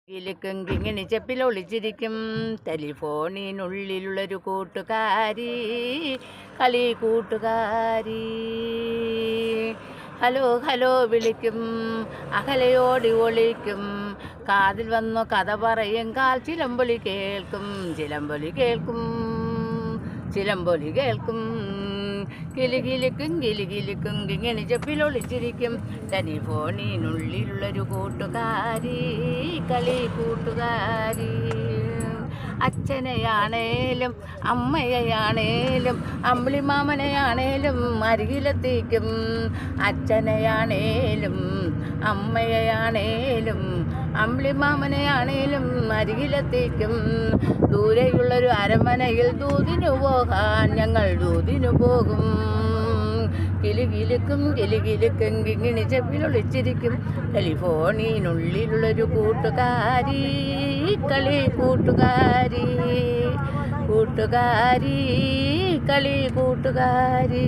കിലുക്കും കിങ്ങിണി ചെപ്പിലൊളിച്ചിരിക്കും ടെലിഫോണിനുള്ളിലുള്ളൊരു കൂട്ടുകാരി, കളി കൂട്ടുകാരി. ഹലോ ഹലോ വിളിക്കും, അകലയോടി ഒളിക്കും, കാതിൽ വന്നു കഥ പറയും, കാൽ ചിലമ്പൊലി കേൾക്കും, ചിലമ്പൊലി കേൾക്കും, ചിലമ്പൊലി കേൾക്കും. കിലുകിലുക്കും കിലുകിലുക്കും കിങ്ങിണി ചെപ്പിലൊളിച്ചിരിക്കും ടെലിഫോണിനുള്ളിലുള്ളൊരു കൂട്ടുകാരി, കളി കൂട്ടുകാരി. അച്ഛനെയാണേലും അമ്മയെയാണേലും അമ്പിളിമാമനെയാണേലും അരികിലെത്തിക്കും. അച്ഛനെയാണേലും അമ്മയെയാണേലും അമ്പിളിമാമനെയാണേലും അരികിലെത്തിക്കും. ദൂരെയുള്ളൊരു അരമനയിൽ ദൂതിനു പോകാൻ ഞങ്ങൾ ദൂതിനു പോകും. കിലുകിലുക്കും കിലുകിലുക്കും കിങ്ങിണി ചെപ്പിലൊളിച്ചിരിക്കും ടെലിഫോണിനുള്ളിലുള്ളൊരു കൂട്ടുകാരി, കളി കൂട്ടുകാരി, കൂട്ടുകാരി, കളി കൂട്ടുകാരി.